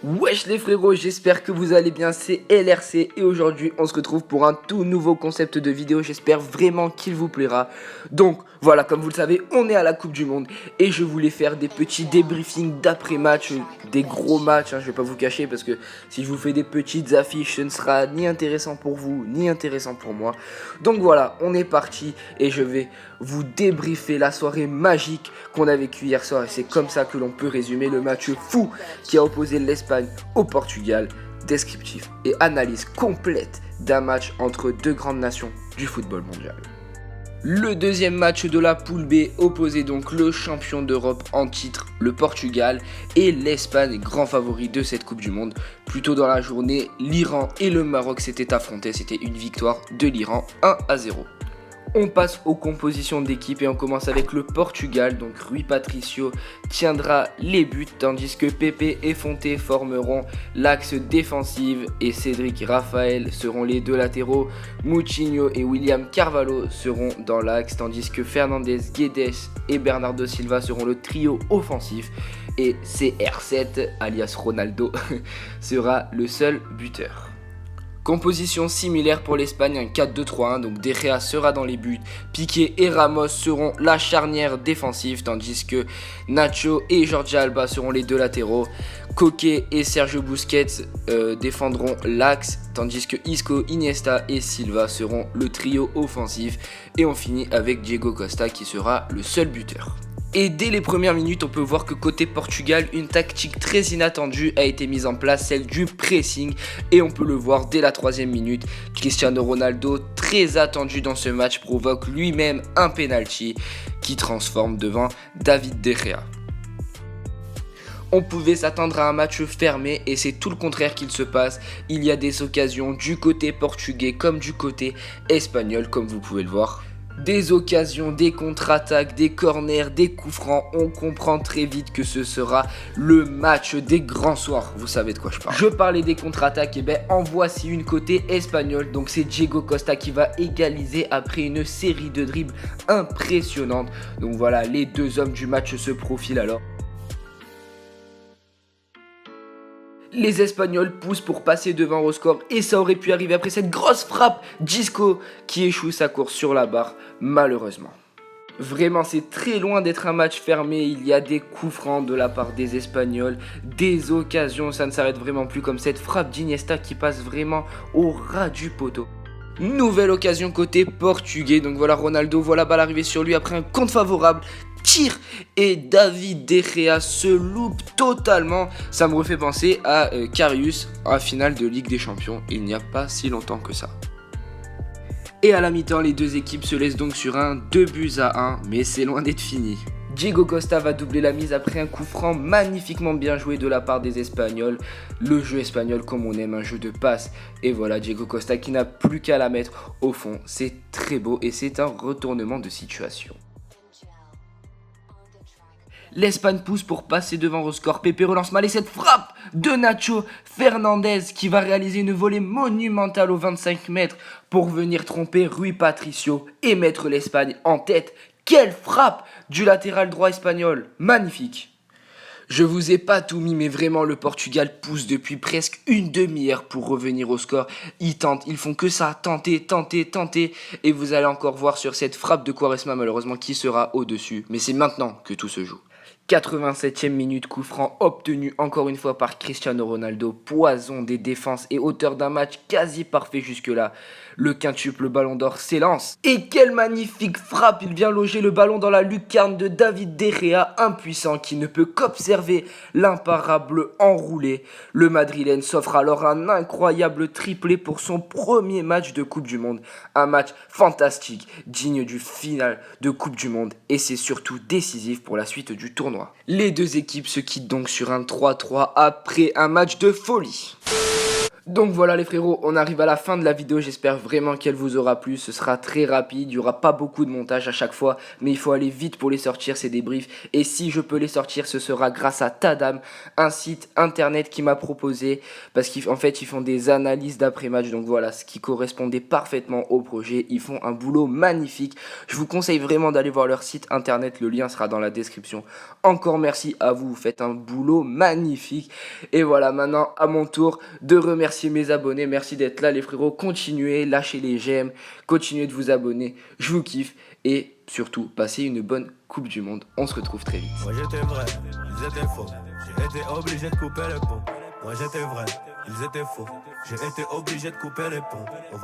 Wesh les frérots, j'espère que vous allez bien, c'est LRC et aujourd'hui on se retrouve pour un tout nouveau concept de vidéo, j'espère vraiment qu'il vous plaira. Donc voilà, comme vous le savez, on est à la Coupe du Monde et je voulais faire des petits débriefings d'après-match, des gros matchs, je vais pas vous cacher parce que si je vous fais des petites affiches, ce ne sera ni intéressant pour vous, ni intéressant pour moi. Donc voilà, on est parti et je vais vous débriefer la soirée magique qu'on a vécue hier soir et c'est comme ça que l'on peut résumer le match fou qui a opposé l'Espagne au Portugal. Descriptif et analyse complète d'un match entre deux grandes nations du football mondial. Le deuxième match de la poule B opposait donc le champion d'Europe en titre, le Portugal, et l'Espagne, grand favori de cette Coupe du Monde. Plus tôt dans la journée, l'Iran et le Maroc s'étaient affrontés, c'était une victoire de l'Iran 1-0. On passe aux compositions d'équipe et on commence avec le Portugal. Donc Rui Patricio tiendra les buts tandis que Pepe et Fonte formeront l'axe défensif et Cédric Raphaël seront les deux latéraux. Moutinho et William Carvalho seront dans l'axe tandis que Fernandez, Guedes et Bernardo Silva seront le trio offensif et CR7 alias Ronaldo sera le seul buteur. Composition similaire pour l'Espagne, un 4-2-3-1, donc De Gea sera dans les buts, Piqué et Ramos seront la charnière défensive, tandis que Nacho et Jordi Alba seront les deux latéraux, Koke et Sergio Busquets défendront l'axe, tandis que Isco, Iniesta et Silva seront le trio offensif, et on finit avec Diego Costa qui sera le seul buteur. Et dès les premières minutes, on peut voir que côté Portugal, une tactique très inattendue a été mise en place, celle du pressing. Et on peut le voir dès la 3e minute, Cristiano Ronaldo, très attendu dans ce match, provoque lui-même un penalty qui transforme devant David De Gea. On pouvait s'attendre à un match fermé et c'est tout le contraire qu'il se passe. Il y a des occasions du côté portugais comme du côté espagnol, comme vous pouvez le voir. Des occasions, des contre-attaques, des corners, des coups francs, on comprend très vite que ce sera le match des grands soirs, vous savez de quoi je parle. Je parlais des contre-attaques, et en voici une côté espagnole, donc c'est Diego Costa qui va égaliser après une série de dribbles impressionnantes. Donc voilà, les deux hommes du match se profilent alors. Les Espagnols poussent pour passer devant au score et ça aurait pu arriver après cette grosse frappe d'Isco qui échoue sa course sur la barre, malheureusement. Vraiment, c'est très loin d'être un match fermé, il y a des coups francs de la part des Espagnols, des occasions, ça ne s'arrête vraiment plus comme cette frappe d'Iniesta qui passe vraiment au ras du poteau. Nouvelle occasion côté portugais, donc voilà Ronaldo, voit la balle arriver sur lui après un contre favorable, tire et David De Gea se loupe totalement. Ça me refait penser à Karius en finale de Ligue des Champions, il n'y a pas si longtemps que ça. Et à la mi-temps, les deux équipes se laissent donc sur un 2-1, mais c'est loin d'être fini. Diego Costa va doubler la mise après un coup franc magnifiquement bien joué de la part des Espagnols. Le jeu espagnol comme on aime, un jeu de passe. Et voilà Diego Costa qui n'a plus qu'à la mettre au fond. C'est très beau et c'est un retournement de situation. L'Espagne pousse pour passer devant au score. Pepe relance mal et cette frappe de Nacho Fernandez qui va réaliser une volée monumentale aux 25 mètres pour venir tromper Rui Patricio et mettre l'Espagne en tête. Quelle frappe du latéral droit espagnol, magnifique. Je vous ai pas tout mis, mais vraiment le Portugal pousse depuis presque une demi-heure pour revenir au score. Ils tentent, ils font que ça, tenter, et vous allez encore voir sur cette frappe de Quaresma malheureusement qui sera au-dessus. Mais c'est maintenant que tout se joue. 87e minute, coup franc obtenu encore une fois par Cristiano Ronaldo, poison des défenses et auteur d'un match quasi parfait jusque-là. Le quintuple ballon d'or s'élance. Et quelle magnifique frappe, il vient loger le ballon dans la lucarne de David De Gea, impuissant qui ne peut qu'observer l'imparable enroulé. Le Madrilène s'offre alors un incroyable triplé pour son premier match de Coupe du Monde. Un match fantastique, digne du final de Coupe du Monde et c'est surtout décisif pour la suite du tournoi. Les deux équipes se quittent donc sur un 3-3 après un match de folie. Donc voilà les frérots, on arrive à la fin de la vidéo, j'espère vraiment qu'elle vous aura plu, ce sera très rapide, il n'y aura pas beaucoup de montage à chaque fois, mais il faut aller vite pour les sortir ces débriefs, et si je peux les sortir, ce sera grâce à Tadam, un site internet qui m'a proposé, parce qu'en fait ils font des analyses d'après-match, donc voilà, ce qui correspondait parfaitement au projet, ils font un boulot magnifique, je vous conseille vraiment d'aller voir leur site internet, le lien sera dans la description. Encore merci à vous, vous faites un boulot magnifique, et voilà, maintenant à mon tour de remercier mes abonnés, merci d'être là les frérots, continuez, lâchez les j'aime, continuez de vous abonner, je vous kiffe et surtout passez une bonne Coupe du Monde, on se retrouve très vite. Moi j'étais vrai, ils étaient faux, j'ai été obligé de couper les ponts. Moi j'étais vrai, ils étaient faux, j'ai été obligé de couper les ponts.